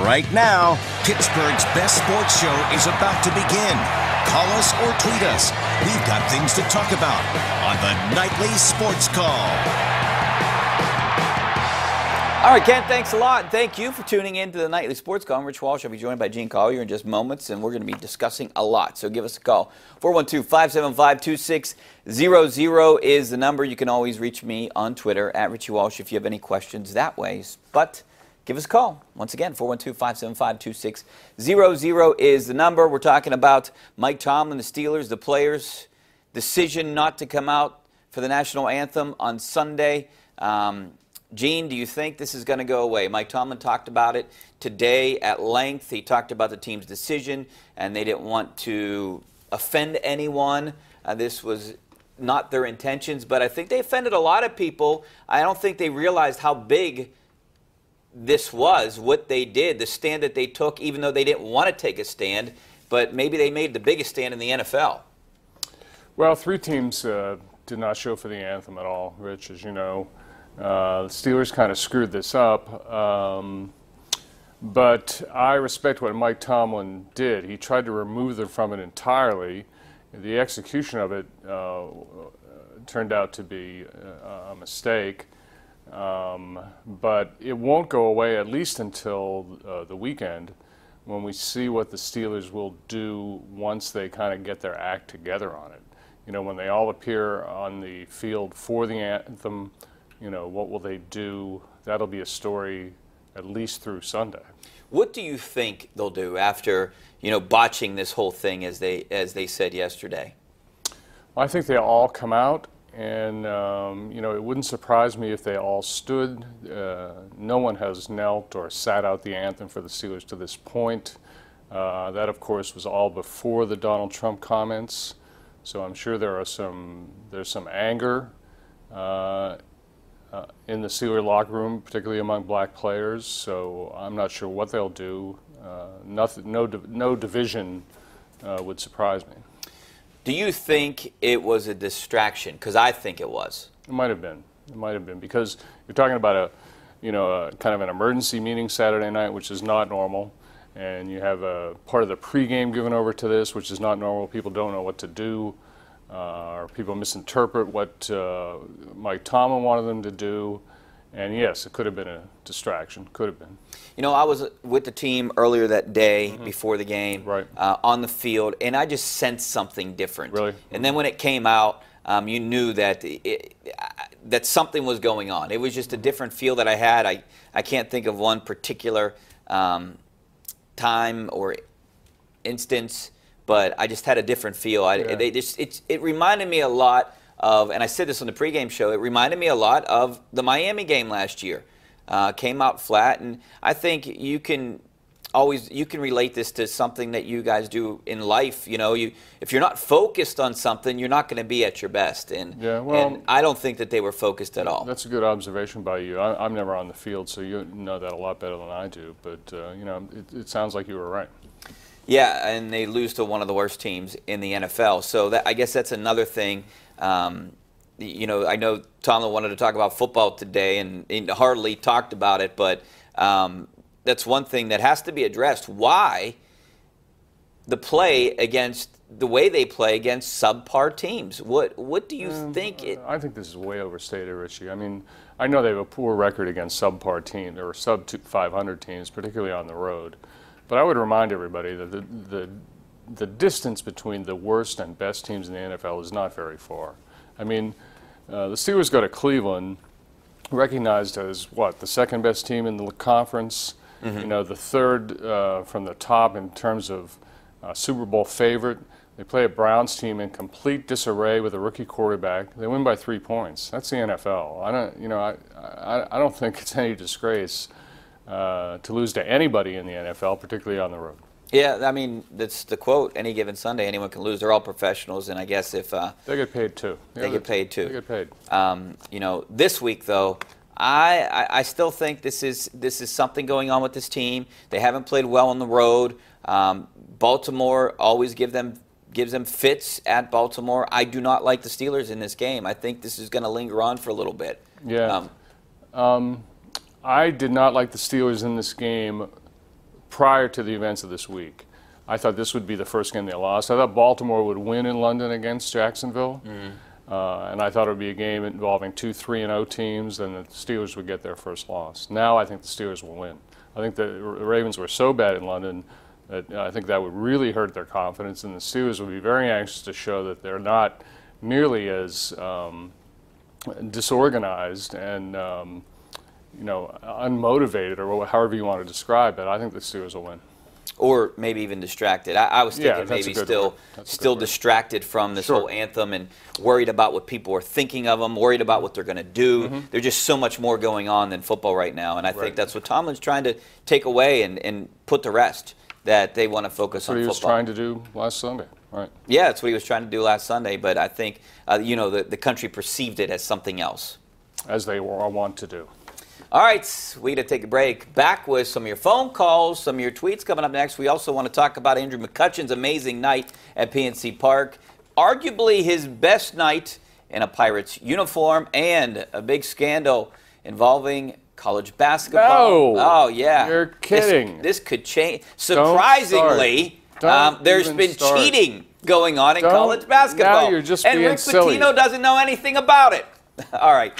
Right now, Pittsburgh's best sports show is about to begin. Call us or tweet us. We've got things to talk about on the Nightly Sports Call. All right, Ken, thanks a lot. Thank you for tuning in to the Nightly Sports Call. I'm Rich Walsh. I'll be joined by Gene Collier in just moments, and we're going to be discussing a lot. So give us a call. 412-575-2600 is the number. You can always reach me on Twitter, at Richie Walsh, if you have any questions that way. But give us a call. Once again, 412-575-2600 is the number. We're talking about Mike Tomlin, the Steelers, the players' decision not to come out for the national anthem on Sunday. Gene, do you think this is going to go away? Mike Tomlin talked about it today at length. He talked about the team's decision, and they didn't want to offend anyone. This was not their intentions, but I think they offended a lot of people. I don't think they realized how big this was, what they did, the stand that they took, even though they didn't want to take a stand, but maybe they made the biggest stand in the NFL. Well, three teams did not show for the anthem at all, Rich, as you know. The Steelers kind of screwed this up, but I respect what Mike Tomlin did. He tried to remove them from it entirely. The execution of it turned out to be a mistake, but it won't go away at least until the weekend, when we see what the Steelers will do once they kind of get their act together on it. You know, when they all appear on the field for the anthem, you know, what will they do? That'll be a story at least through Sunday. What do you think they'll do after, you know, botching this whole thing, as they said yesterday? Well, I think they all come out, and you know, it wouldn't surprise me if they all stood. No one has knelt or sat out the anthem for the Steelers to this point. That, of course, was all before the Donald Trump comments. So I'm sure there's some anger in the Steelers locker room, particularly among black players. So I'm not sure what they'll do. No division would surprise me. Do you think it was a distraction? Because I think it was. It might have been. It might have been, because you're talking about a kind of an emergency meeting Saturday night, which is not normal, and you have a part of the pregame given over to this, which is not normal. People don't know what to do. Or people misinterpret what Mike Tomlin wanted them to do. And yes, it could have been a distraction. Could have been. You know, I was with the team earlier that day before the game, right, on the field, and I just sensed something different. Really? And then when it came out, you knew that that something was going on. It was just a different feel that I had. I can't think of one particular time or instance, but I just had a different feel. It reminded me a lot of, and I said this on the pregame show, it reminded me a lot of the Miami game last year. Came out flat, and I think you can relate this to something that you guys do in life. You know, if you're not focused on something, you're not going to be at your best. And, and I don't think that they were focused at all. That's a good observation by you. I'm never on the field, so you know that a lot better than I do. But you know, it sounds like you were right. Yeah, and they lose to one of the worst teams in the NFL. So I guess that's another thing. You know, I know Tomlin wanted to talk about football today, and he hardly talked about it, but that's one thing that has to be addressed. Why the way they play against subpar teams? What do you think? I think this is way overstated, Richie. I mean, I know they have a poor record against subpar teams or sub-500 teams, particularly on the road. But I would remind everybody that the distance between the worst and best teams in the NFL is not very far. I mean, the Steelers go to Cleveland, recognized as what, the second best team in the conference. You know, the third from the top in terms of Super Bowl favorite. They play a Browns team in complete disarray with a rookie quarterback. They win by 3 points. That's the NFL. I don't think it's any disgrace to lose to anybody in the NFL, particularly on the road. Yeah, I mean, that's the quote, any given Sunday, anyone can lose. They're all professionals, and I guess if they get paid too. They get paid too. They get paid. You know, this week, though, I still think this is something going on with this team. They haven't played well on the road. Baltimore always gives them fits at Baltimore. I do not like the Steelers in this game. I think this is going to linger on for a little bit. Yeah. I did not like the Steelers in this game prior to the events of this week. I thought this would be the first game they lost. I thought Baltimore would win in London against Jacksonville. And I thought it would be a game involving 2 3-0 teams, and the Steelers would get their first loss. Now I think the Steelers will win. I think the Ravens were so bad in London that I think that would really hurt their confidence, and the Steelers would be very anxious to show that they're not nearly as disorganized and unmotivated, or however you want to describe it. I think the Steelers will win. Or maybe even distracted. I was thinking maybe still distracted from this whole anthem and worried about what people are thinking of them, worried about what they're going to do. There's just so much more going on than football right now, and I think that's what Tomlin's trying to take away and put to rest, that they want to focus on football. That's what he was trying to do last Sunday, right? Yeah, that's what he was trying to do last Sunday, but I think, the country perceived it as something else. As they want to do. All right, we got to take a break. Back with some of your phone calls, some of your tweets coming up next. We also want to talk about Andrew McCutcheon's amazing night at PNC Park. Arguably his best night in a Pirates uniform, and a big scandal involving college basketball. No, oh, yeah. You're kidding. This could change. Surprisingly, there's been cheating going on in college basketball. Now you're just and being Rick silly. Pitino doesn't know anything about it. All right,